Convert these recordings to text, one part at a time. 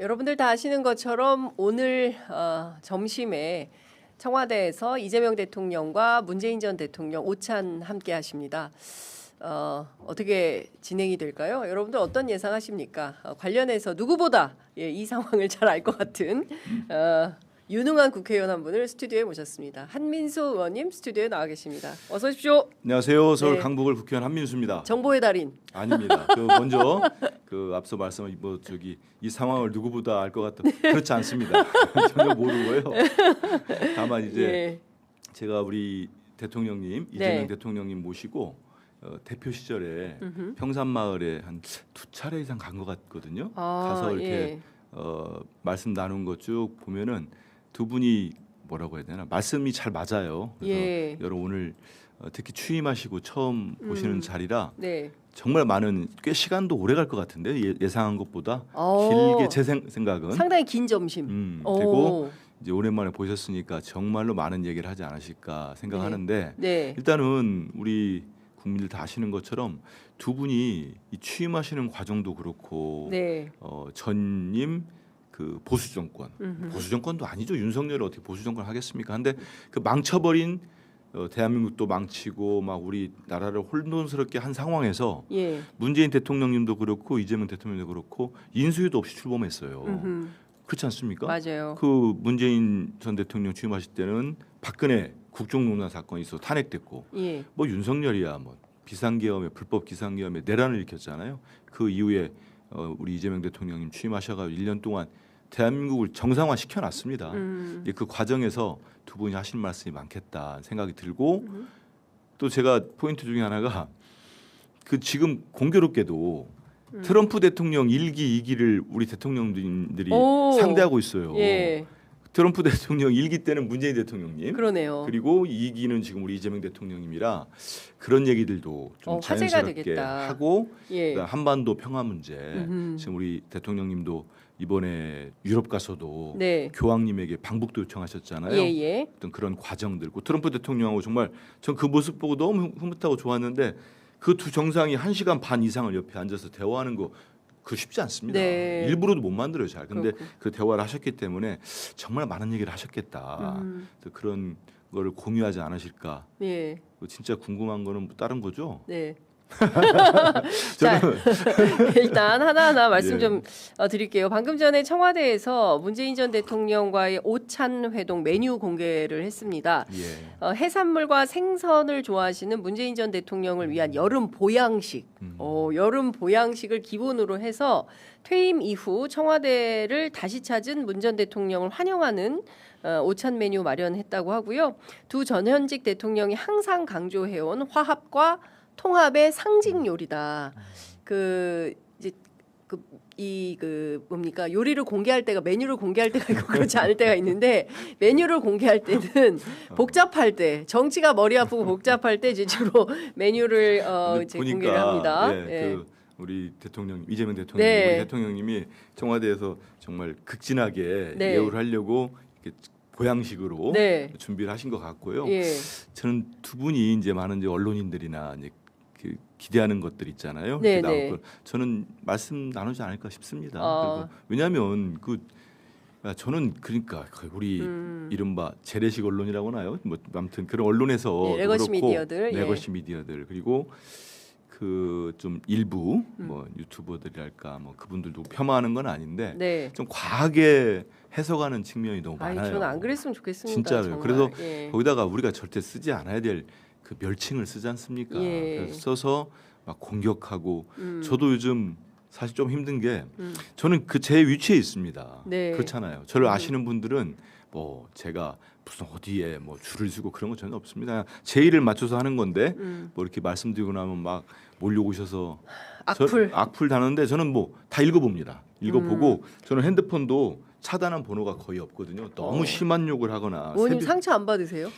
여러분들 다 아시는 것처럼 오늘 점심에 청와대에서 이재명 대통령과 문재인 전 대통령 오찬 함께 하십니다. 어떻게 진행이 될까요? 여러분들 어떤 예상하십니까? 관련해서 누구보다 이 상황을 잘 알 것 같은 유능한 국회의원 한 분을 스튜디오에 모셨습니다. 한민수 의원님 스튜디오에 나와 계십니다. 어서 오십시오. 안녕하세요. 서울 강북을 국회의원 한민수입니다. 정보의 달인. 아닙니다. 먼저 앞서 말씀한 이 상황을 누구보다 알 것 같다. 그렇지 않습니다. 전혀 모르고요. 다만 이제 제가 우리 대통령님 이재명 대통령님 모시고 대표 시절에 평산마을에 한 2차례 이상 간 것 같거든요. 가서 이렇게 말씀 나눈 것 쭉 보면은 두 분이 뭐라고 해야 되나 말씀이 잘 맞아요. 그래서 여러분 오늘 특히 취임하시고 처음 보시는 자리라 정말 많은 꽤 시간도 오래 갈 것 같은데 예상한 것보다 길게 제 생각은 상당히 긴 점심 되고 이제 오랜만에 보셨으니까 정말로 많은 얘기를 하지 않으실까 생각하는데 일단은 우리 국민들 다 아시는 것처럼 두 분이 이 취임하시는 과정도 그렇고 전임 그 보수 정권 보수 정권도 아니죠. 윤석열이 어떻게 보수 정권 하겠습니까? 근데 그 망쳐버린 대한민국도 망치고 막 우리 나라를 혼돈스럽게 한 상황에서 문재인 대통령님도 그렇고 이재명 대통령도 그렇고 인수위도 없이 출범했어요. 그렇지 않습니까? 맞아요. 그 문재인 전 대통령 취임하실 때는 박근혜 국정농단 사건이 있어 탄핵됐고 뭐 윤석열이야 뭐 비상계엄에 불법 비상계엄에 내란을 일으켰잖아요. 그 이후에 우리 이재명 대통령님 취임하셔가지고 1년 동안 대한민국을 정상화 시켜놨습니다. 그 과정에서 두 분이 하신 말씀이 많겠다 생각이 들고 또 제가 포인트 중에 하나가 그 지금 공교롭게도 트럼프 대통령 1기, 2기를 우리 대통령들이 상대하고 있어요. 트럼프 대통령 1기 때는 문재인 대통령님, 그러네요. 그리고 2기는 지금 우리 이재명 대통령님이라 그런 얘기들도 좀 자연스럽게 하고 한반도 평화 문제 지금 우리 대통령님도 이번에 유럽 가서도 교황님에게 방북도 요청하셨잖아요. 어떤 그런 과정들, 트럼프 대통령하고 정말 전 그 모습 보고 너무 흐뭇하고 좋았는데 그 두 정상이 1시간 반 이상을 옆에 앉아서 대화하는 거 그 쉽지 않습니다. 일부러도 못 만들어요 잘. 근데 그 대화를 하셨기 때문에 정말 많은 얘기를 하셨겠다. 그런 거를 공유하지 않으실까. 진짜 궁금한 거는 뭐 다른 거죠? 자, 일단 하나하나 말씀 좀 드릴게요. 방금 전에 청와대에서 문재인 전 대통령과의 오찬 회동 메뉴 공개를 했습니다. 해산물과 생선을 좋아하시는 문재인 전 대통령을 위한 여름 보양식, 여름 보양식을 기본으로 해서 퇴임 이후 청와대를 다시 찾은 문 전 대통령을 환영하는 오찬 메뉴 마련했다고 하고요. 두 전현직 대통령이 항상 강조해온 화합과 통합의 상징 요리다. 뭡니까 요리를 공개할 때가 메뉴를 공개할 때가 있고 그렇지 않을 때가 있는데 메뉴를 공개할 때는 복잡할 때 정치가 머리 아프고 복잡할 때 이제 주로 메뉴를 이제 공개를 합니다. 우리 대통령 이재명 대통령 우리 대통령님이 청와대에서 정말 극진하게 예우를 하려고 이렇게 보양식으로 준비를 하신 것 같고요. 저는 두 분이 이제 많은 이제 언론인들이나 이제 그 기대하는 것들 있잖아요. 저는 말씀 나누지 않을까 싶습니다. 왜냐하면 저는 그러니까 우리 이른바 재래식 언론이라고 하나요? 뭐 아무튼 그런 언론에서 레거시 그렇고 미디어들, 레거시 미디어들 그리고 그 좀 일부 뭐 유튜버들이랄까 뭐 그분들도 폄하하는 건 아닌데 좀 과하게 해석하는 측면이 너무 많아요. 저는 안 그랬으면 좋겠습니다. 진짜로요. 그래서 거기다가 우리가 절대 쓰지 않아야 될 그 멸칭을 쓰지 않습니까? 그래서 써서 막 공격하고 저도 요즘 사실 좀 힘든 게 저는 그 제 위치에 있습니다. 그렇잖아요. 저를 아시는 분들은 뭐 제가 무슨 어디에 뭐 줄을 서고 그런 거 전혀 없습니다. 제 일을 맞춰서 하는 건데 뭐 이렇게 말씀드리고 나면 막 몰려오셔서 악플 다는데 저는 뭐 다 읽어봅니다. 읽어보고 저는 핸드폰도 차단한 번호가 거의 없거든요. 너무 심한 욕을 하거나 의원님 상처 안 받으세요?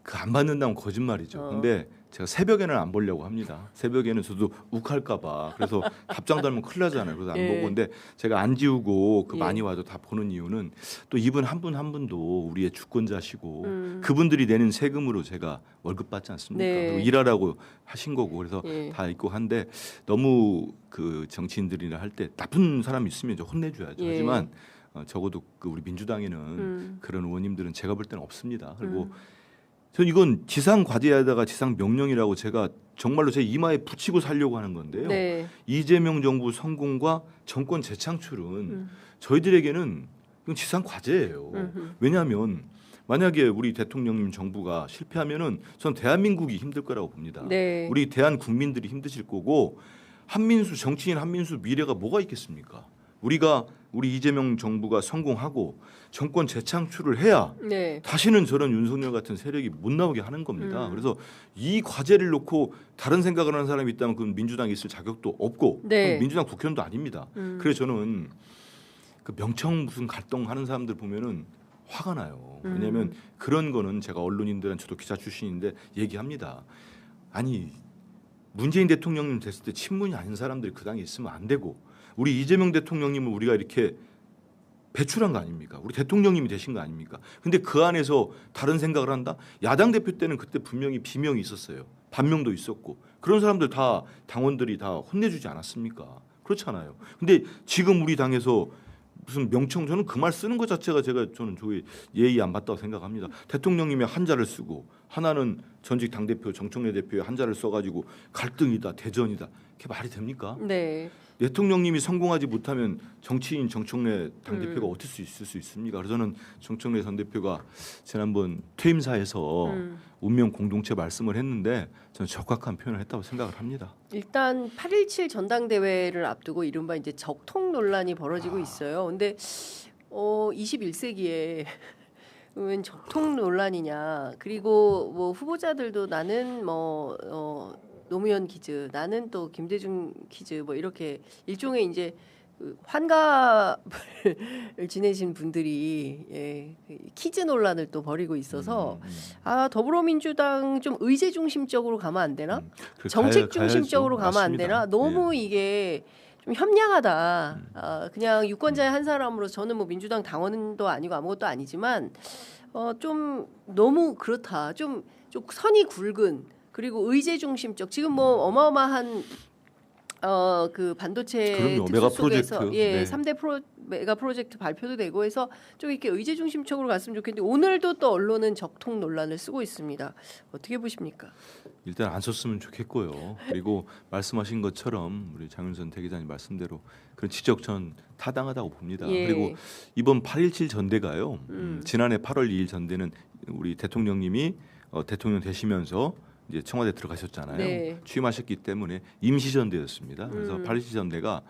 안 받는다면 거짓말이죠. 근데 제가 새벽에는 안 보려고 합니다. 새벽에는 저도 욱할까봐. 그래서 답장 달면 큰일 나잖아요. 그래서 안 예. 보고. 근데 제가 안 지우고 예. 많이 와도 다 보는 이유는 또 이분 한 분 한 분도 우리의 주권자시고 그분들이 내는 세금으로 제가 월급 받지 않습니까? 네. 그리고 일하라고 하신 거고 그래서 예. 다 있고 한데 너무 그 정치인들이나 할 때 나쁜 사람이 있으면 이제 혼내줘야죠. 예. 하지만 적어도 그 우리 민주당에는 그런 의원님들은 제가 볼 때는 없습니다. 그리고 전 이건 지상 과제에다가 지상 명령이라고 제가 정말로 제 이마에 붙이고 살려고 하는 건데요. 네. 이재명 정부 성공과 정권 재창출은 저희들에게는 이건 지상 과제예요. 왜냐하면 만약에 우리 대통령님 정부가 실패하면은 전 대한민국이 힘들 거라고 봅니다. 네. 우리 대한 국민들이 힘드실 거고 한민수 정치인 한민수 미래가 뭐가 있겠습니까? 우리 이재명 정부가 성공하고 정권 재창출을 해야 네. 다시는 저런 윤석열 같은 세력이 못 나오게 하는 겁니다. 그래서 이 과제를 놓고 다른 생각을 하는 사람이 있다면 그건 민주당에 있을 자격도 없고 네. 그건 민주당 국회의원도 아닙니다. 그래서 저는 그 명청 무슨 갈등하는 사람들 보면은 화가 나요. 왜냐하면 그런 거는 제가 언론인들은 저도 기자 출신인데 얘기합니다. 아니 문재인 대통령님 됐을 때 친문이 아닌 사람들이 그 당에 있으면 안 되고 우리 이재명 대통령님을 우리가 이렇게 배출한 거 아닙니까? 우리 대통령님이 되신 거 아닙니까? 근데 그 안에서 다른 생각을 한다? 야당 대표 때는 그때 분명히 비명이 있었어요. 반명도 있었고 그런 사람들 다 당원들이 다 혼내주지 않았습니까? 그렇잖아요. 근데 지금 우리 당에서 무슨 명청 저는 그 말 쓰는 것 자체가 저는 저희 예의 안 맞다고 생각합니다. 대통령님이 한자를 쓰고 하나는 전직 당대표 정청래 대표의 한자를 써가지고 갈등이다 대전이다 그게 말이 됩니까? 네. 대통령님이 성공하지 못하면 정치인 정청래 당대표가 어떨 수 있을 수 있습니까? 그래서 저는 정청래 전 대표가 지난번 퇴임사에서 운명 공동체 말씀을 했는데 저는 적확한 표현을 했다고 생각을 합니다. 일단 8.17 전당대회를 앞두고 이른바 이제 적통 논란이 벌어지고 있어요. 근데 21세기에 웬 적통 논란이냐. 그리고 뭐 후보자들도 나는 노무현 퀴즈, 나는 또 김대중 퀴즈 뭐 이렇게 일종의 이제 환갑을 지내신 분들이 퀴즈 논란을 또 벌이고 있어서 더불어민주당 좀 의제 중심적으로 가면 안 되나? 정책 중심적으로 가면 안 되나? 너무 이게 좀 협량하다. 그냥 유권자의 한 사람으로 저는 뭐 민주당 당원도 아니고 아무것도 아니지만 좀 너무 그렇다. 좀 선이 굵은 그리고 의제 중심적 지금 뭐 어마어마한 그 반도체 그럼요. 특수 메가 속에서 프로젝트. 예, 네. 3대 메가 프로젝트 발표도 되고 해서 좀 이렇게 의제 중심적으로 갔으면 좋겠는데 오늘도 또 언론은 적통 논란을 쓰고 있습니다. 어떻게 보십니까? 일단 안 썼으면 좋겠고요. 그리고 말씀하신 것처럼 우리 장윤선 대기자님 말씀대로 그런 지적 전 타당하다고 봅니다. 예. 그리고 이번 8.17 전대가요. 지난해 8월 2일 전대는 우리 대통령님이 대통령 되시면서 이제 청와대 들어가셨잖아요. 네. 취임하셨기 때문에 임시 전대였습니다. 그래서 8.17 전대가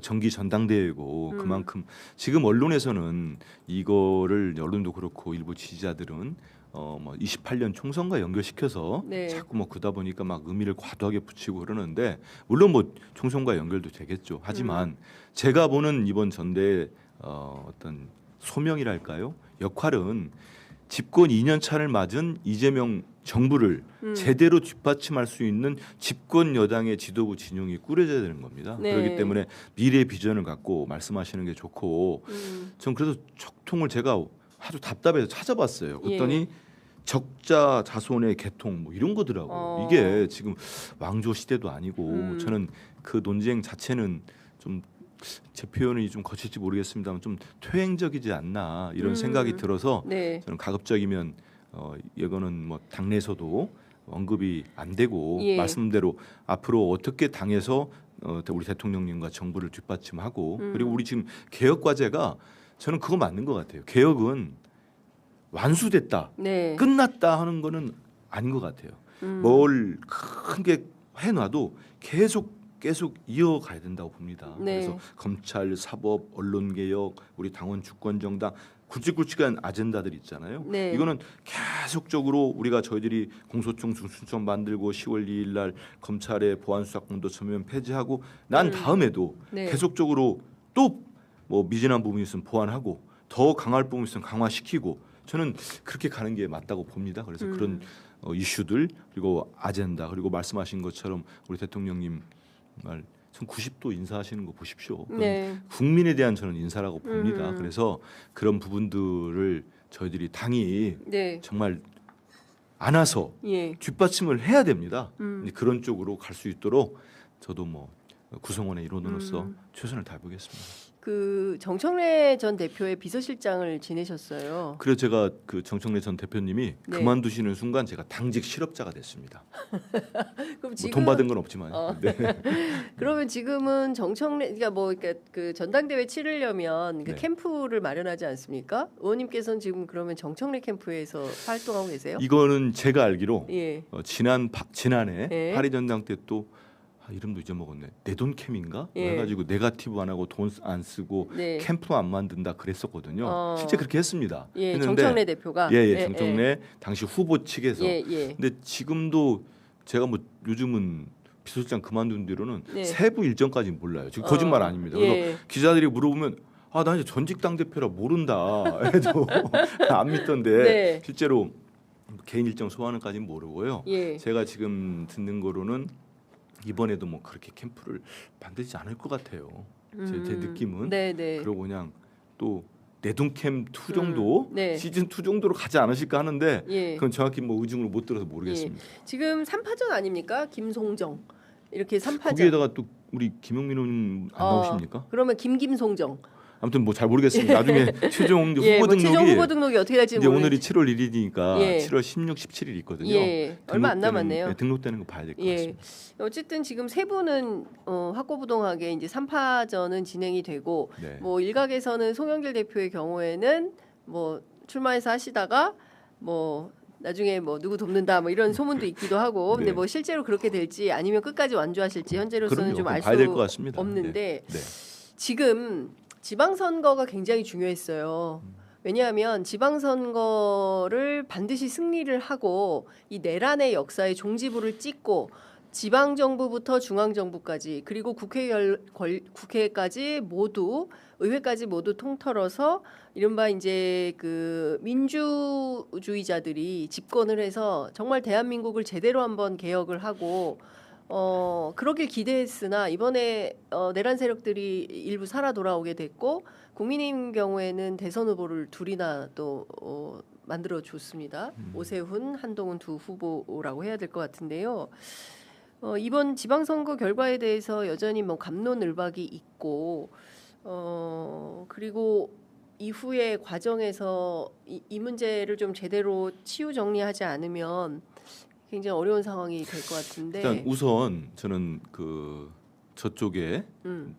정기 전당대회고 그만큼 지금 언론에서는 이거를 언론도 그렇고 일부 지지자들은 뭐 28년 총선과 연결시켜서 네. 자꾸 뭐 그러다 보니까 막 의미를 과도하게 붙이고 그러는데 물론 뭐 총선과 연결도 되겠죠. 하지만 제가 보는 이번 전대의 어떤 소명이랄까요? 역할은 집권 2년 차를 맞은 이재명 정부를 제대로 뒷받침할 수 있는 집권 여당의 지도부 진영이 꾸려져야 되는 겁니다. 네. 그렇기 때문에 미래 비전을 갖고 말씀하시는 게 좋고 전 그래서 적통을 제가 아주 답답해서 찾아봤어요. 그랬더니 적자 자손의 개통 뭐 이런 거더라고요. 이게 지금 왕조 시대도 아니고 저는 그 논쟁 자체는 좀 제 표현이 좀 거칠지 모르겠습니다만 좀 퇴행적이지 않나 이런 생각이 들어서 네. 저는 가급적이면 이거는 뭐 당내에서도 언급이 안 되고 예. 말씀대로 앞으로 어떻게 당에서 우리 대통령님과 정부를 뒷받침하고 그리고 우리 지금 개혁 과제가 저는 그거 맞는 것 같아요. 개혁은 완수됐다, 네. 끝났다 하는 거는 아닌 것 같아요. 뭘 큰 게 해놔도 계속 이어가야 된다고 봅니다. 네. 그래서 검찰, 사법, 언론 개혁, 우리 당원 주권 정당 굵직굵직한 아젠다들 있잖아요. 네. 이거는 계속적으로 우리가 저희들이 공소청 중수청 만들고 10월 2일 날 검찰의 보안수사권도 전면 폐지하고 난 다음에도 네. 계속적으로 또 뭐 미진한 부분이 있으면 보완하고 더 강할 부분이 있으면 강화시키고 저는 그렇게 가는 게 맞다고 봅니다. 그래서 그런 이슈들 그리고 아젠다 그리고 말씀하신 것처럼 우리 대통령님 정말 90도 인사하시는 거 보십시오. 네. 국민에 대한 저는 인사라고 봅니다. 음. 그래서 그런 부분들을 저희들이 당이 네. 정말 안아서 예. 뒷받침을 해야 됩니다. 그런 쪽으로 갈 수 있도록 저도 뭐 구성원의 일원으로서 최선을 다해보겠습니다. 그 정청래 전 대표의 비서실장을 지내셨어요. 그래서 제가 그 정청래 전 대표님이 네. 그만두시는 순간 제가 당직 실업자가 됐습니다. 그럼 뭐 돈 받은 건 없지만. 네. 그러면 지금은 정청래 그러니까 뭐 그러니까 그 전당대회 치르려면 그 네. 캠프를 마련하지 않습니까? 의원님께서는 지금 그러면 정청래 캠프에서 활동하고 계세요? 이거는 제가 알기로 예. 지난해 네. 파리 전당 때 또 이름도 잊어먹었네. 내돈캠인가? 예. 해가지고 네거티브 안 하고 돈 안 쓰고 네. 캠프 안 만든다 그랬었거든요. 실제 그렇게 했습니다. 예, 했는데 정청래 대표가 예, 정청래 당시 후보 측에서. 예, 예. 근데 지금도 제가 뭐 요즘은 비서실장 그만둔 뒤로는 네. 세부 일정까지 몰라요. 지금 거짓말 아닙니다. 그래서 예. 기자들이 물어보면 나 이제 전직 당 대표라 모른다 해도 안 믿던데 네. 실제로 개인 일정 소화는까지는 모르고요. 예. 제가 지금 듣는 거로는 이번에도 뭐 그렇게 캠프를 만들지 않을 것 같아요. 제 느낌은. 네, 네. 그리고 그냥 또 내돈캠 2 정도 네. 시즌 2 정도로 가지 않으실까 하는데 예. 그건 정확히 뭐 의중으로 못 들어서 모르겠습니다. 지금 3파전 아닙니까? 김송정 이렇게 3파전. 거기에다가 또 우리 김용민 의원님 안 나오십니까? 그러면 김송정. 아무튼 뭐 잘 모르겠습니다. 나중에 최종 후보 예, 뭐 등록이 최종 후보 등록이 어떻게 될지 이제 모르겠 오늘이 7월 1일이니까 예. 7월 16, 17일 있거든요. 예, 얼마 안 남았네요. 등록되는 거 봐야 될 것 예. 같습니다. 어쨌든 지금 세 분은 확고부동하게 이제 3파전은 진행이 되고 네. 뭐 일각에서는 송영길 대표의 경우에는 뭐 출마해서 하시다가 뭐 나중에 뭐 누구 돕는다 뭐 이런 소문도 있기도 하고 근데 네. 뭐 실제로 그렇게 될지 아니면 끝까지 완주하실지 현재로서는 그럼요. 좀 알 봐야 될 수 것 같습니다. 없는데 네. 지금 지방선거가 굉장히 중요했어요. 왜냐하면 지방선거를 반드시 승리를 하고 이 내란의 역사의 종지부를 찍고 지방정부부터 중앙정부까지 그리고 국회까지 모두 의회까지 모두 통틀어서 이른바 이제 그 민주주의자들이 집권을 해서 정말 대한민국을 제대로 한번 개혁을 하고 그러길 기대했으나 이번에 내란 세력들이 일부 살아 돌아오게 됐고 국민의힘 경우에는 대선 후보를 둘이나 또 만들어 줬습니다. 오세훈, 한동훈 두 후보라고 해야 될 것 같은데요. 이번 지방선거 결과에 대해서 여전히 뭐 갑론을박이 있고 그리고 이후의 과정에서 이 문제를 좀 제대로 치유 정리하지 않으면 굉장히 어려운 상황이 될 것 같은데. 일단 우선 저는 그 저쪽에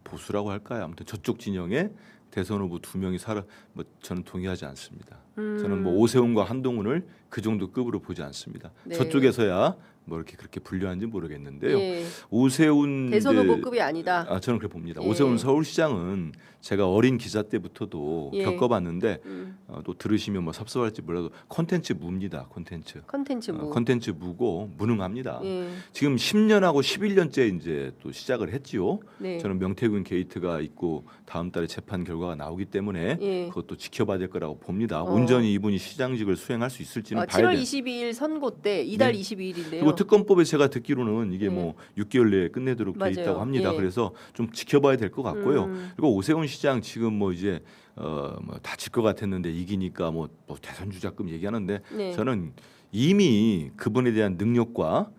보수라고 할까요? 아무튼 저쪽 진영에 대선 후보 2명이 뭐 저는 동의하지 않습니다. 저는 뭐 오세훈과 한동훈을 그 정도 급으로 보지 않습니다. 네. 저쪽에서야 뭐 이렇게 그렇게 불리한지 모르겠는데요. 예. 오세훈 대선 후보급이 아니다. 저는 그렇게 봅니다. 예. 오세훈 서울시장은 제가 어린 기자 때부터도 예. 겪어봤는데 또 들으시면 뭐 섭섭할지 몰라도 콘텐츠 무입니다. 콘텐츠 무. 콘텐츠 무고 무능합니다. 예. 지금 10년하고 11년째 이제 또 시작을 했지요. 네. 저는 명태균 게이트가 있고 다음 달에 재판 결과가 나오기 때문에 예. 그것도 지켜봐야 될 거라고 봅니다. 온전히 이분이 시장직을 수행할 수 있을지는 봐야 7월 돼요. 22일 선고 때 이달 네. 22일인데요. 그리고 특검법에 제가 듣기로는 이게 예. 뭐 6개월 내에 끝내도록 돼 맞아요. 있다고 합니다. 예. 그래서 좀 지켜봐야 될 것 같고요. 그리고 오세훈 시장 지금 뭐 이제 뭐 다질 것 같았는데 이기니까 뭐 대선 주자금 얘기하는데 네. 저는 이미 그분에 대한 능력과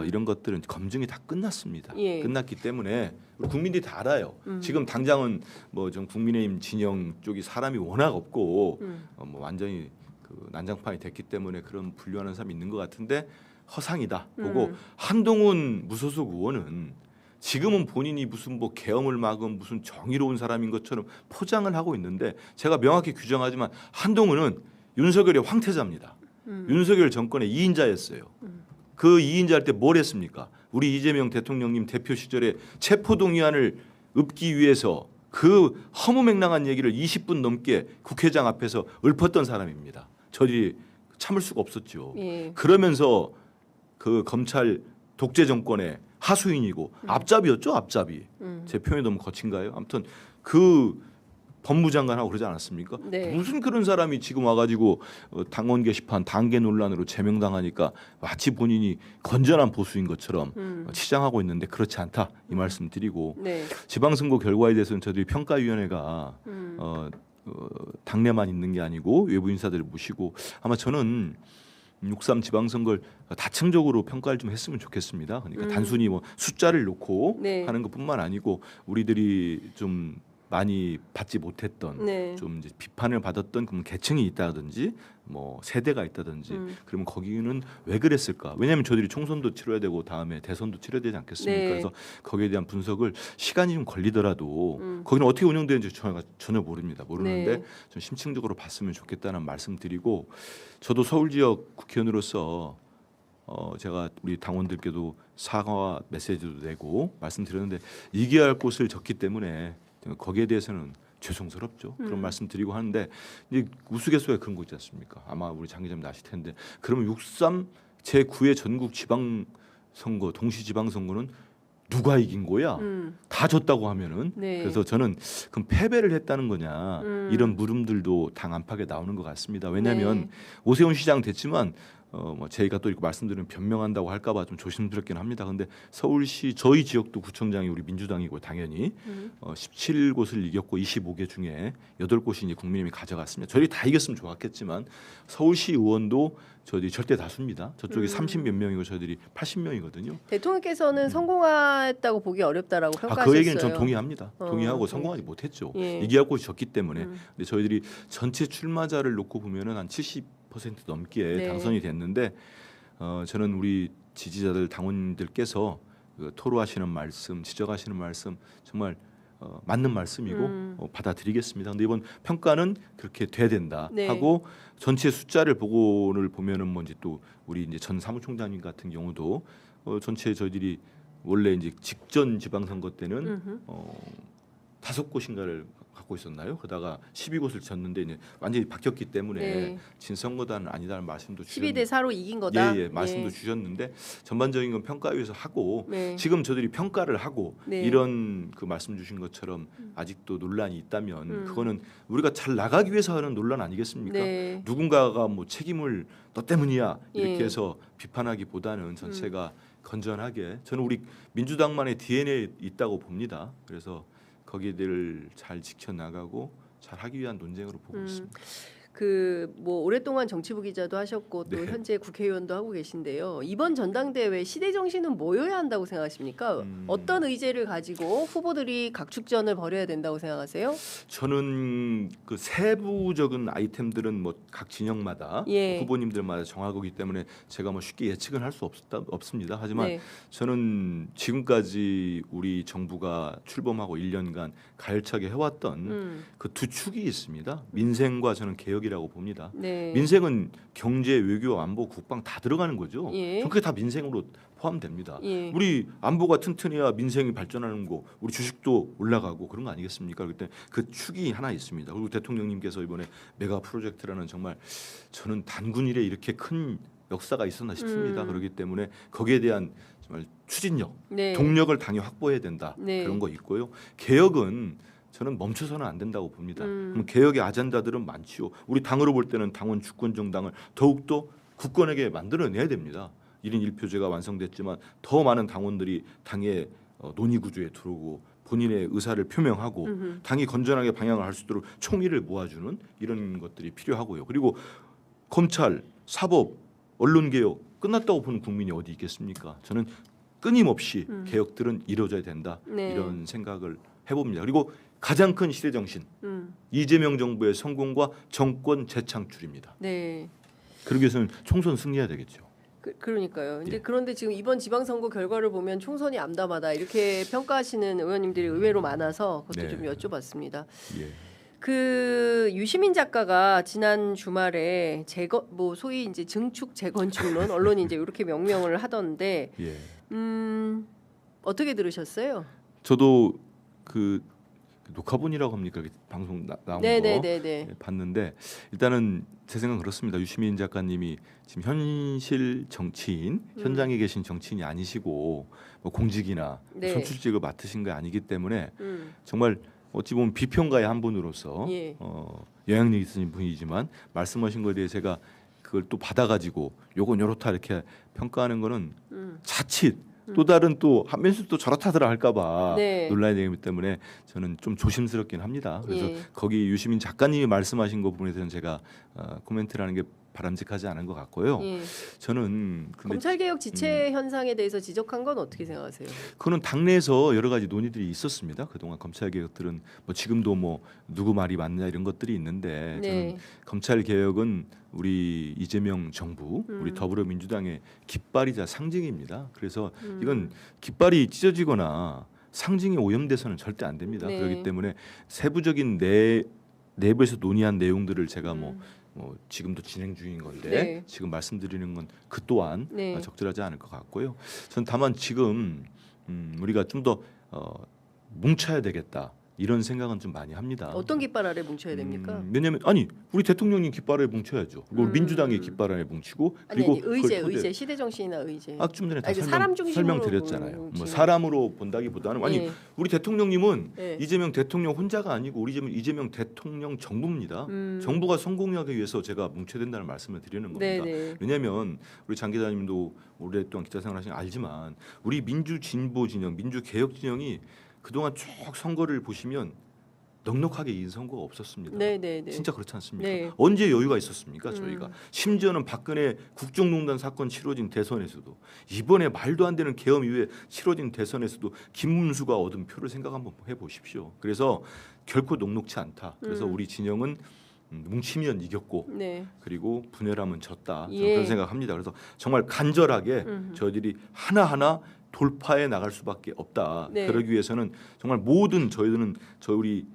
이런 것들은 검증이 다 끝났습니다. 예. 끝났기 때문에 국민들이 다 알아요. 지금 당장은 뭐 좀 국민의힘 진영 쪽이 사람이 워낙 없고 뭐 완전히 그 난장판이 됐기 때문에 그런 분류하는 사람이 있는 것 같은데 허상이다 보고 한동훈 무소속 의원은 지금은 본인이 무슨 뭐 계엄을 막은 무슨 정의로운 사람인 것처럼 포장을 하고 있는데 제가 명확히 규정하지만 한동훈은 윤석열의 황태자입니다. 윤석열 정권의 2인자였어요. 그 2인자 할 때 뭘 했습니까? 우리 이재명 대통령님 대표 시절에 체포동의안을 읊기 위해서 그 허무맹랑한 얘기를 20분 넘게 국회장 앞에서 읊었던 사람입니다. 저리 참을 수가 없었죠. 예. 그러면서 그 검찰 독재 정권의 하수인이고 앞잡이였죠, 앞잡이. 제 표현이 너무 거친가요? 아무튼 그 법무장관하고 그러지 않았습니까? 네. 무슨 그런 사람이 지금 와가지고 당원 게시판 당계 논란으로 제명당하니까 마치 본인이 건전한 보수인 것처럼 치장하고 있는데 그렇지 않다 이 말씀드리고 네. 지방선거 결과에 대해서는 저희들이 평가위원회가 당내만 있는 게 아니고 외부 인사들을 모시고 아마 저는 6.3 지방선거를 다층적으로 평가를 좀 했으면 좋겠습니다. 그러니까 단순히 뭐 숫자를 놓고 네. 하는 것뿐만 아니고 우리들이 좀 많이 받지 못했던 네. 좀 이제 비판을 받았던 그런 계층이 있다든지 뭐 세대가 있다든지 그러면 거기는 왜 그랬을까? 왜냐하면 저희들이 총선도 치러야 되고 다음에 대선도 치러야 되지 않겠습니까? 네. 그래서 거기에 대한 분석을 시간이 좀 걸리더라도 거기는 어떻게 운영되는지 전혀 모릅니다. 모르는데 네. 좀 심층적으로 봤으면 좋겠다는 말씀드리고 저도 서울 지역 국회의원으로서 제가 우리 당원들께도 사과와 메시지도 내고 말씀드렸는데 이기할 곳을 졌기 때문에 거기에 대해서는 죄송스럽죠. 그런 말씀드리고 하는데 이제 우스갯소리에 그런 거 있지 않습니까? 아마 우리 장 기자님 아실 텐데 그러면 6.3 제9회 전국 지방선거 동시지방선거는 누가 이긴 거야? 다 졌다고 하면은 네. 그래서 저는 그럼 패배를 했다는 거냐 이런 물음들도 당 안팎에 나오는 것 같습니다. 왜냐하면 네. 오세훈 시장 됐지만 뭐 저희가 또 이렇게 말씀드리면 변명한다고 할까봐 좀 조심스럽긴 합니다. 근데 서울시 저희 지역도 구청장이 우리 민주당이고 당연히 17곳을 이겼고 25개 중에 8곳이 이제 국민의힘이 가져갔습니다. 저희 다 이겼으면 좋았겠지만 서울시 의원도 저희 절대 다수입니다. 저쪽이 30몇 명이고 저희들이 80명이거든요. 대통령께서는 성공했다고 보기 어렵다라고 평가하셨어요. 그 얘기는 전 동의합니다. 동의하고 성공하지 못했죠. 예. 이기할 곳이 졌기 때문에. 근데 저희들이 전체 출마자를 놓고 보면은 한 70% 넘게 네. 당선이 됐는데 저는 우리 지지자들 당원들께서 토로하시는 말씀, 지적하시는 말씀 정말 맞는 말씀이고 받아들이겠습니다. 근데 이번 평가는 그렇게 돼야 된다 네. 하고 전체 숫자를 보고를 보면은 뭐 이제 또 우리 이제 전 사무총장님 같은 경우도 전체 저희들이 원래 이제 직전 지방선거 때는 5곳인가를 갖고 있었나요? 그러다가 12곳을 졌는데 이제 완전히 바뀌었기 때문에 네. 진선거단은 아니다는 말씀도 주셨는데 12대 4로 이긴 거다. 예, 말씀도 주셨는데 전반적인 건 평가위에서 하고 네. 지금 저들이 평가를 하고 네. 이런 그 말씀 주신 것처럼 아직도 논란이 있다면 그거는 우리가 잘 나가기 위해서 하는 논란 아니겠습니까? 네. 누군가가 뭐 책임을 너 때문이야 이렇게 예. 해서 비판하기보다는 전체가 건전하게 저는 우리 민주당만의 DNA에 있다고 봅니다. 그래서 거기들을 잘 지켜나가고 잘 하기 위한 논쟁으로 보고 있습니다. 그 뭐 오랫동안 정치부 기자도 하셨고 또 네. 현재 국회의원도 하고 계신데요. 이번 전당대회 시대 정신은 뭐여야 한다고 생각하십니까? 어떤 의제를 가지고 후보들이 각축전을 벌여야 된다고 생각하세요? 저는 그 세부적인 아이템들은 뭐 각 진영마다 예. 후보님들마다 정하고기 때문에 제가 뭐 쉽게 예측은 할 수 없습니다. 하지만 네. 저는 지금까지 우리 정부가 출범하고 1년간 가열차게 해왔던 그 두 축이 있습니다. 민생과 저는 개혁이라고 봅니다. 네. 민생은 경제, 외교, 안보, 국방 다 들어가는 거죠. 예. 그게 다 민생으로 포함됩니다. 예. 우리 안보가 튼튼해야 민생이 발전하는 거, 우리 주식도 올라가고 그런 거 아니겠습니까? 그때 그 축이 하나 있습니다. 그리고 대통령님께서 이번에 메가 프로젝트라는 정말 저는 단군 일에 이렇게 큰 역사가 있었나 싶습니다. 그렇기 때문에 거기에 대한 정말 추진력, 네. 동력을 당연히 확보해야 된다. 네. 그런 거 있고요. 개혁은 저는 멈춰서는 안 된다고 봅니다. 그럼 개혁의 아젠다들은 많지요. 우리 당으로 볼 때는 당원 주권 정당을 더욱더 굳건하게 만들어내야 됩니다. 1인 1표제가 완성됐지만 더 많은 당원들이 당의 논의 구조에 들어오고 본인의 의사를 표명하고 당이 건전하게 방향을 할 수 있도록 총의를 모아주는 이런 것들이 필요하고요. 그리고 검찰, 사법, 언론개혁 끝났다고 보는 국민이 어디 있겠습니까? 저는 끊임없이 개혁들은 이루어져야 된다. 네. 이런 생각을 해봅니다. 그리고 가장 큰 시대 정신 이재명 정부의 성공과 정권 재창출입니다. 네. 그러기 위해서는 총선 승리해야 되겠죠. 그러니까요. 이제 예. 그런데 지금 이번 지방선거 결과를 보면 총선이 암담하다 이렇게 평가하시는 의원님들이 의외로 많아서 그것도 네. 좀 여쭤봤습니다. 예. 그 유시민 작가가 지난 주말에 뭐 소위 이제 증축 재건축론 언론이 이제 이렇게 명명을 하던데 예. 어떻게 들으셨어요? 저도 그 녹화본이라고 합니까? 방송 나온 거 네네네네. 봤는데 일단은 제 생각은 그렇습니다. 유시민 작가님이 지금 현실 정치인, 현장에 계신 정치인이 아니시고 뭐 공직이나 네. 선출직을 맡으신 게 아니기 때문에 음. 정말 어찌 보면 비평가의 한 분으로서 예. 영향력 있으신 분이지만 말씀하신 거에 대해 제가 그걸 또 받아가지고 요건 요렇다 이렇게 평가하는 거는 자칫 또 다른 또 한면수 또 저렇다더라 할까봐 네. 논란이 되기 때문에 저는 좀 조심스럽긴 합니다. 그래서 예. 거기 유시민 작가님이 말씀하신 것 부분에 대해서는 제가 코멘트를 하는 게 바람직하지 않은 것 같고요. 예. 저는 근데 검찰개혁 지체 현상에 대해서 지적한 건 어떻게 생각하세요? 그거는 당내에서 여러 가지 논의들이 있었습니다. 그동안 검찰 개혁들은 뭐 지금도 뭐 누구 말이 맞냐 이런 것들이 있는데 네. 저는 검찰 개혁은 우리 이재명 정부, 우리 더불어민주당의 깃발이자 상징입니다. 그래서 이건 깃발이 찢어지거나 상징이 오염돼서는 절대 안 됩니다. 네. 그렇기 때문에 세부적인 내부에서 논의한 내용들을 제가 뭐 지금도 진행 중인 건데 네. 지금 말씀드리는 건 그 또한 네. 적절하지 않을 것 같고요. 저는 다만 지금 우리가 좀 더 뭉쳐야 되겠다 이런 생각은 좀 많이 합니다. 어떤 깃발 아래 뭉쳐야 됩니까? 왜냐하면 아니 우리 대통령님 깃발에 뭉쳐야죠. 그리고 민주당의 깃발 아래 뭉치고 아니, 그리고 의제 시대 정신이나 의제. 좀 전에 다 아니, 사람 중심으로 설명드렸잖아요. 뭐 사람으로 본다기보다는 아니 예. 우리 대통령님은 예. 이재명 대통령 혼자가 아니고 우리 이재명 대통령 정부입니다. 정부가 성공하기 위해서 제가 뭉쳐야 된다는 말씀을 드리는 겁니다. 네네. 왜냐하면 우리 장 기자님도 오랫동안 기자 생활하시는 알지만 우리 민주 진보 진영, 민주 개혁 진영이 그동안 쭉 선거를 보시면 넉넉하게 이긴 선거가 없었습니다. 네네네. 진짜 그렇지 않습니까? 네. 언제 여유가 있었습니까? 저희가 심지어는 박근혜 국정농단 사건 치러진 대선에서도 이번에 말도 안 되는 계엄 이후에 치러진 대선에서도 김문수가 얻은 표를 생각 한번 해보십시오. 그래서 결코 녹록치 않다. 그래서 우리 진영은 뭉치면 이겼고 네. 그리고 분열하면 졌다. 저는 예. 그런 생각합니다. 그래서 정말 간절하게 저희들이 하나하나 돌파해 나갈 수밖에 없다. 네. 그러기 위해서는 정말 모든 저희들은 우리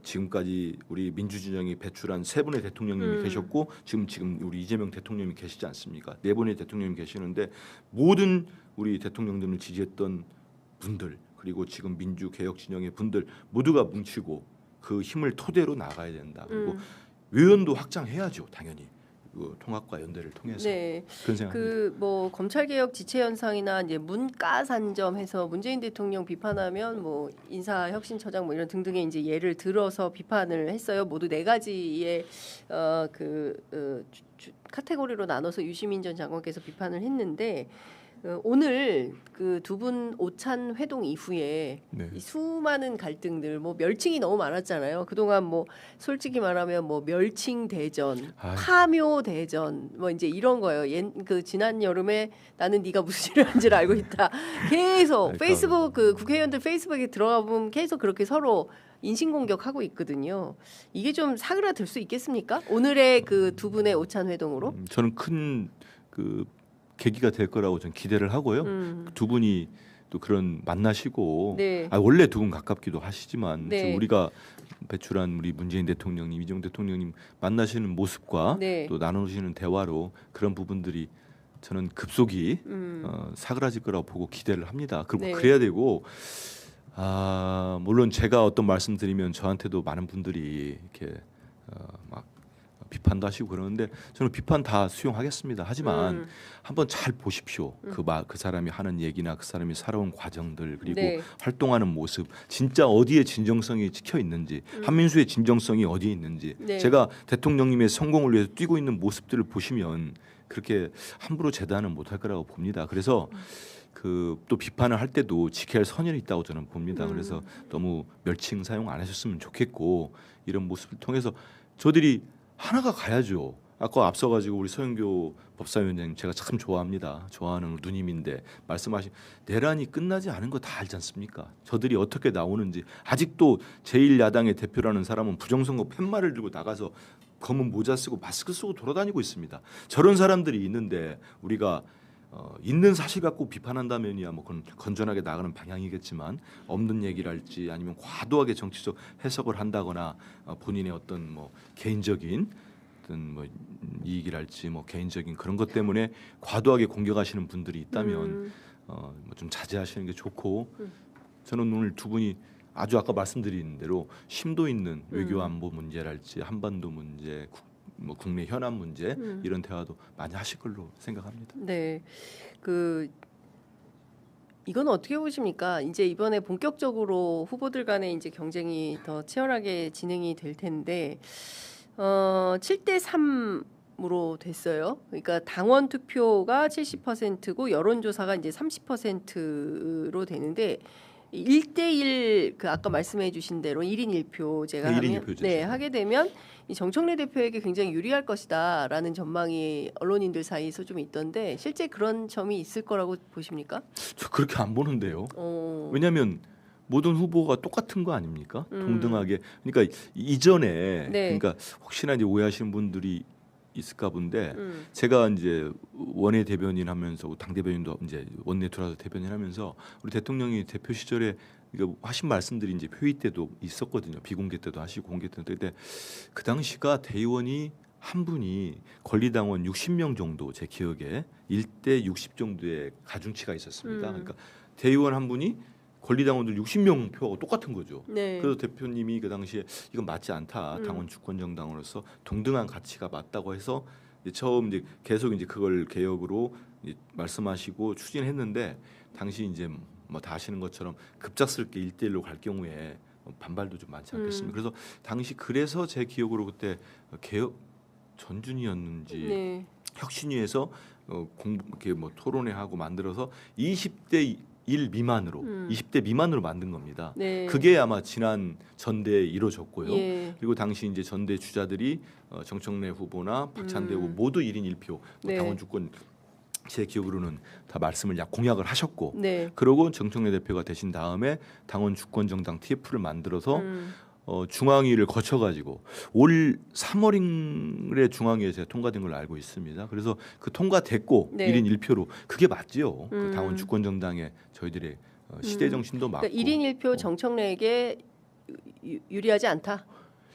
지금까지 우리 민주진영이 배출한 세 분의 대통령님이 계셨고 지금 우리 이재명 대통령이 계시지 않습니까? 네 분의 대통령이 계시는데 모든 우리 대통령들을 지지했던 분들 그리고 지금 민주개혁 진영의 분들 모두가 뭉치고 그 힘을 토대로 나가야 된다. 그리고 의원도 확장해야죠, 당연히. 통합과 연대를 통해서 네. 그런 생각입니다. 그 뭐 검찰 개혁 지체 현상이나 이제 문가 산점해서 문재인 대통령 비판하면 뭐 인사혁신처장 뭐 이런 등등의 이제 예를 들어서 비판을 했어요. 모두 네 가지의 카테고리로 나눠서 유시민 전 장관께서 비판을 했는데 오늘 그 두 분 오찬 회동 이후에 네. 이 수많은 갈등들 뭐 멸칭이 너무 많았잖아요. 그동안 뭐 솔직히 말하면 뭐 멸칭 대전, 파묘 대전 뭐 이제 이런 거예요. 그 지난 여름에 나는 네가 무슨 일을 한지를 알고 있다. 계속 페이스북 그 국회의원들 페이스북에 들어가 보면 계속 그렇게 서로 인신공격하고 있거든요. 이게 좀 사그라들 수 있겠습니까? 오늘의 그 두 분의 오찬 회동으로? 저는 큰 그 계기가 될 거라고 저는 기대를 하고요. 두 분이 또 그런 만나시고 네. 원래 두 분 가깝기도 하시지만 네. 지금 우리가 배출한 우리 문재인 대통령님, 이재명 대통령님 만나시는 모습과 네. 또 나누시는 대화로 그런 부분들이 저는 급속히 사그라질 거라고 보고 기대를 합니다. 그리고 네. 그래야 되고 물론 제가 어떤 말씀드리면 저한테도 많은 분들이 이렇게 막 비판도 하시고 그러는데 저는 비판 다 수용하겠습니다. 하지만 한번 잘 보십시오. 그 사람이 하는 얘기나 그 사람이 살아온 과정들 그리고 네. 활동하는 모습 진짜 어디에 진정성이 찍혀 있는지 한민수의 진정성이 어디에 있는지 네. 제가 대통령님의 성공을 위해서 뛰고 있는 모습들을 보시면 그렇게 함부로 재단은 못할 거라고 봅니다. 그래서 또 비판을 할 때도 지켜야 할 선이 있다고 저는 봅니다. 그래서 너무 멸칭 사용 안 하셨으면 좋겠고 이런 모습을 통해서 저들이 하나가 가야죠. 아까 앞서가지고 우리 서영교 법사위원장님 제가 참 좋아합니다. 좋아하는 누님인데 말씀하신 내란이 끝나지 않은 거 다 알지 않습니까? 저들이 어떻게 나오는지 아직도 제1야당의 대표라는 사람은 부정선거 팻말을 들고 나가서 검은 모자 쓰고 마스크 쓰고 돌아다니고 있습니다. 저런 사람들이 있는데 우리가 있는 사실 갖고 비판한다면이야 뭐 그건 건전하게 나가는 방향이겠지만 없는 얘기를 할지 아니면 과도하게 정치적 해석을 한다거나 본인의 어떤 뭐 개인적인 어떤 뭐 이익이랄지 뭐 개인적인 그런 것 때문에 과도하게 공격하시는 분들이 있다면 뭐 좀 자제하시는 게 좋고 저는 오늘 두 분이 아주 아까 말씀드린 대로 심도 있는 외교 안보 문제랄지 한반도 문제 뭐 국내 현안 문제 이런 대화도 많이 하실 걸로 생각합니다. 네, 이건 어떻게 보십니까? 이제 이번에 본격적으로 후보들 간의 이제 경쟁이 더 치열하게 진행이 될 텐데 7대 3으로 됐어요. 그러니까 당원 투표가 70%고 여론조사가 이제 30%로 되는데 1대1 그 아까 말씀해 주신 대로 1인 1표 제가 네, 하면 1인 1표 네, 하게 되면 이 정청래 대표에게 굉장히 유리할 것이다라는 전망이 언론인들 사이에서 좀 있던데 실제 그런 점이 있을 거라고 보십니까? 저 그렇게 안 보는데요. 왜냐하면 모든 후보가 똑같은 거 아닙니까? 동등하게. 그러니까 이전에 네. 그러니까 혹시나 이제 오해하시는 분들이 있을까 본데 제가 이제 원외 대변인 하면서 당 대변인도 이제 원내 들어와서 대변인 하면서 우리 대통령이 대표 시절에 이거 하신 말씀들이 이제 회의 때도 있었거든요. 비공개 때도 하시고 공개 때도. 근데 그 당시가 대의원이 한 분이 권리당원 60명 정도 제 기억에 1대 60 정도의 가중치가 있었습니다. 그러니까 대의원 한 분이 권리당원들 60명 표하고 똑같은 거죠. 네. 그래서 대표님이 그 당시에 이건 맞지 않다. 당원 주권 정당으로서 동등한 가치가 맞다고 해서 이제 처음 이제 계속 이제 그걸 개혁으로 이제 말씀하시고 추진했는데 당시 이제 뭐 다 아시는 것처럼 급작스럽게 1대1로 갈 경우에 반발도 좀 많지 않겠습니까? 그래서 당시 그래서 제 기억으로 그때 개혁 전준이었는지 네. 혁신위에서 이렇게 뭐 토론회 하고 만들어서 20대 1 미만으로 20대 미만으로 만든 겁니다. 네. 그게 아마 지난 전대에 이루어졌고요. 예. 그리고 당시 이제 전대 주자들이 정청래 후보나 박찬대 후보 모두 1인 1표 네. 당원 주권 제 기억으로는 다 말씀을 공약을 하셨고 네. 그러고 정청래 대표가 되신 다음에 당원 주권 정당 TF를 만들어서 중앙위를 거쳐가지고 올 3월에 중앙위에 제가 통과된 걸로 알고 있습니다. 그래서 그 통과됐고 네. 1인 1표로 그게 맞지요. 그 당원 주권 정당의 저희들의 시대 정신도 맞고. 그러니까 1인 1표 정청래에게 유리하지 않다.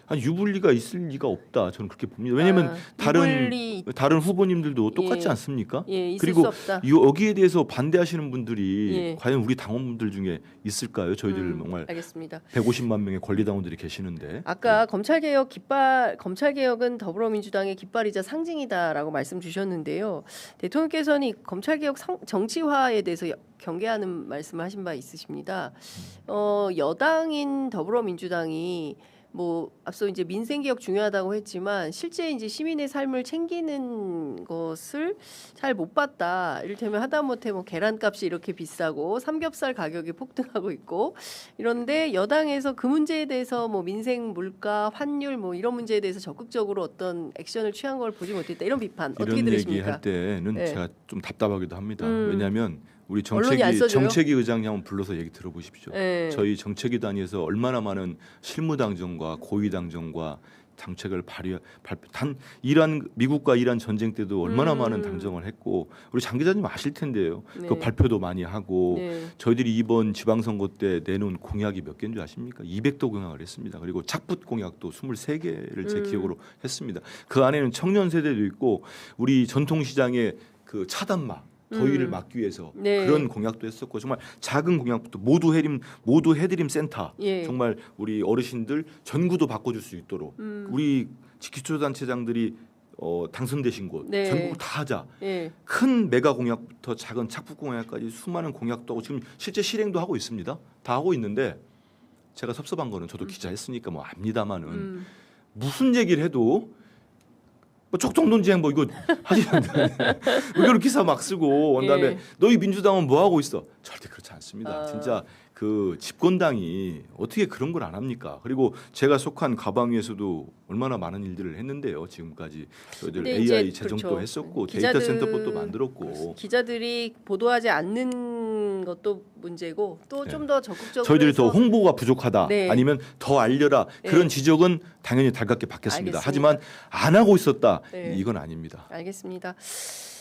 한 유불리가 있을 리가 없다. 저는 그렇게 봅니다. 왜냐하면 다른 후보님들도 똑같지 예. 않습니까? 예, 있을 그리고 수 없다. 여기에 대해서 반대하시는 분들이 예. 과연 우리 당원분들 중에 있을까요? 저희들 정말 알겠습니다. 150만 명의 권리당원들이 계시는데. 아까 검찰개혁은 더불어민주당의 깃발이자 상징이다라고 말씀 주셨는데요. 대통령께서는 이 검찰개혁 정치화에 대해서 경계하는 말씀하신 바 있으십니다. 여당인 더불어민주당이 뭐 앞서 이제 민생 개혁 중요하다고 했지만 실제 이제 시민의 삶을 챙기는 것을 잘 못 봤다. 이를테면 하다못해 뭐 계란값이 이렇게 비싸고 삼겹살 가격이 폭등하고 있고 이런데 여당에서 그 문제에 대해서 뭐 민생 물가 환율 뭐 이런 문제에 대해서 적극적으로 어떤 액션을 취한 걸 보지 못했다. 이런 비판 어떻게 들으십니까? 이런 얘기할 때는 네. 제가 좀 답답하기도 합니다. 왜냐하면 우리 언론이 안 써줘요? 정책위 의장님 한번 불러서 얘기 들어보십시오. 네. 저희 정책위 단위에서 얼마나 많은 실무당정과 고위당정과 정책을 단 미국과 이란 전쟁 때도 얼마나 많은 당정을 했고 우리 장 기자님 아실 텐데요. 네. 그 발표도 많이 하고 네. 저희들이 이번 지방선거 때 내놓은 공약이 몇 개인 줄 아십니까? 200도 공약을 했습니다. 그리고 착붙 공약도 23개를 제 기억으로 했습니다. 그 안에는 청년 세대도 있고 우리 전통시장의 그 차단막 더위를 막기 위해서 네. 그런 공약도 했었고 정말 작은 공약부터 모두 해드림 센터 예. 정말 우리 어르신들 전구도 바꿔줄 수 있도록 우리 기초단체장들이 당선되신 곳 네. 전국을 다 하자. 예. 큰 메가 공약부터 작은 착붙 공약까지 수많은 공약도 하고 지금 실제 실행도 하고 있습니다. 다 하고 있는데 제가 섭섭한 거는 저도 기자했으니까 뭐 압니다마는 무슨 얘기를 해도 뭐 촉정논쟁 뭐 이거 하지 않는데 이걸 기사 막 쓰고 온 다음에 예. 너희 민주당은 뭐 하고 있어? 절대 그렇지 않습니다. 진짜 그 집권당이 어떻게 그런 걸 안 합니까? 그리고 제가 속한 가방위에서도 얼마나 많은 일들을 했는데요. 지금까지 저희들 AI 재정도 그렇죠. 했었고 데이터 센터도 만들었고 기자들이 보도하지 않는 것도 문제고 또 좀 더 적극적으로 저희들이 해서 더 홍보가 부족하다 네. 아니면 더 알려라 그런 네. 지적은 당연히 달갑게 받겠습니다. 알겠습니다. 하지만 안 하고 있었다 네. 이건 아닙니다. 알겠습니다.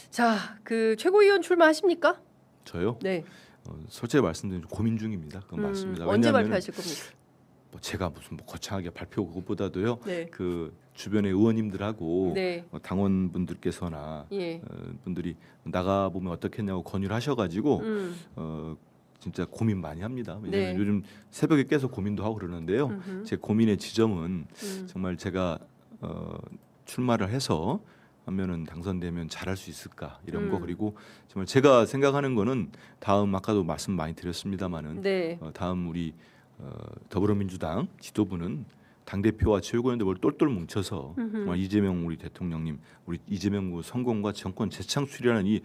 자, 그 최고위원 출마하십니까? 저요? 네. 솔직히 말씀드리면 고민 중입니다. 그건 맞습니다. 언제 왜냐하면 발표하실 겁니까? 뭐 제가 무슨 뭐 거창하게 발표 그것보다도요. 네. 그 주변의 의원님들하고 네. 당원분들께서나 예. 분들이 나가 보면 어떻겠냐고 권유를 하셔가지고 진짜 고민 많이 합니다. 왜냐하면 네. 요즘 새벽에 깨서 고민도 하고 그러는데요. 제 고민의 지점은 정말 제가 출마를 해서 하면은 당선되면 잘할 수 있을까 이런 거 그리고 정말 제가 생각하는 거는 다음 아까도 말씀 많이 드렸습니다마는 네. 다음 우리 더불어민주당 지도부는 당 대표와 최고위원들 똘똘 뭉쳐서 정말 이재명 우리 대통령님 우리 이재명 후 성공과 정권 재창출이라는 이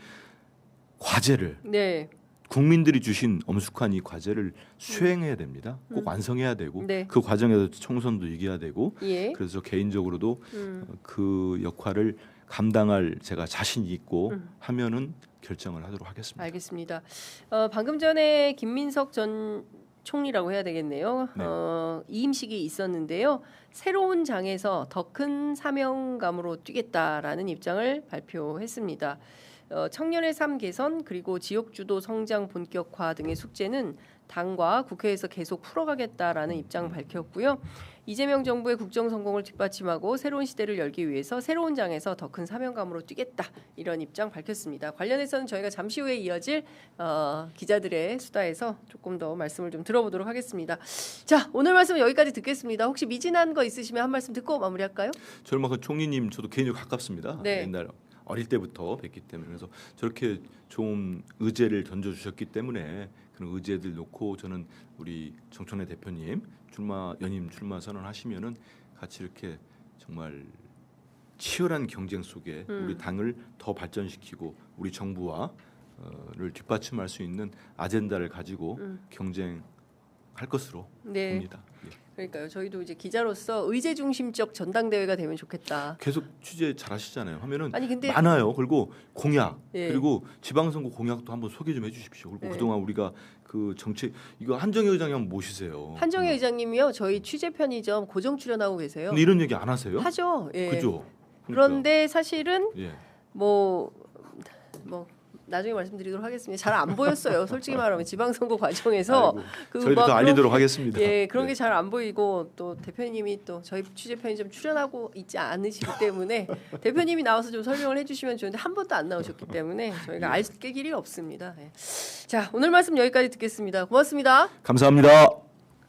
과제를 네. 국민들이 주신 엄숙한 이 과제를 수행해야 됩니다. 꼭 완성해야 되고 네. 그 과정에서 총선도 이겨야 되고 예. 그래서 개인적으로도 그 역할을 감당할 제가 자신 있고 하면은 결정을 하도록 하겠습니다. 알겠습니다. 방금 전에 김민석 전 총리라고 해야 되겠네요. 네. 이임식이 있었는데요. 새로운 장에서 더 큰 사명감으로 뛰겠다라는 입장을 발표했습니다. 청년의 삶 개선 그리고 지역주도 성장 본격화 등의 숙제는 당과 국회에서 계속 풀어가겠다라는 입장 밝혔고요. 이재명 정부의 국정 성공을 뒷받침하고 새로운 시대를 열기 위해서 새로운 장에서 더 큰 사명감으로 뛰겠다 이런 입장 밝혔습니다. 관련해서는 저희가 잠시 후에 이어질 기자들의 수다에서 조금 더 말씀을 좀 들어보도록 하겠습니다. 자, 오늘 말씀은 여기까지 듣겠습니다. 혹시 미진한 거 있으시면 한 말씀 듣고 마무리할까요? 저는 그 총리님 저도 개인적으로 가깝습니다. 네. 옛날 어릴 때부터 뵀기 때문에 그래서 저렇게 좋은 의제를 던져주셨기 때문에 그런 의제들 놓고 저는 우리 정청래 대표님 연임 출마 선언하시면은 같이 이렇게 정말 치열한 경쟁 속에 우리 당을 더 발전시키고 우리 정부와를 뒷받침할 수 있는 아젠다를 가지고 경쟁할 것으로 네. 봅니다. 예. 그러니까요. 저희도 이제 기자로서 의제 중심적 전당대회가 되면 좋겠다. 계속 취재 잘하시잖아요. 하면은 아니 근데 많아요. 그리고 공약 예. 그리고 지방선거 공약도 한번 소개 좀 해주십시오. 그리고 예. 그동안 우리가 그 정책 이거 한정희 의장이 한번 모시세요. 한정혜 의장님이요. 저희 취재 편의점 고정 출연하고 계세요. 근데 이런 얘기 안 하세요? 하죠. 예. 그죠? 그러니까. 그런데 사실은 예. 뭐 나중에 말씀드리도록 하겠습니다. 잘 안 보였어요. 솔직히 말하면 지방선거 과정에서 아이고, 저희도 또 알리도록 하겠습니다. 예, 그런 네. 게 잘 안 보이고 또 대표님이 또 저희 취재 편의점 출연하고 있지 않으시기 때문에 대표님이 나와서 좀 설명을 해주시면 좋은데 한 번도 안 나오셨기 때문에 저희가 알 길이 없습니다. 예. 자, 오늘 말씀 여기까지 듣겠습니다. 고맙습니다. 감사합니다.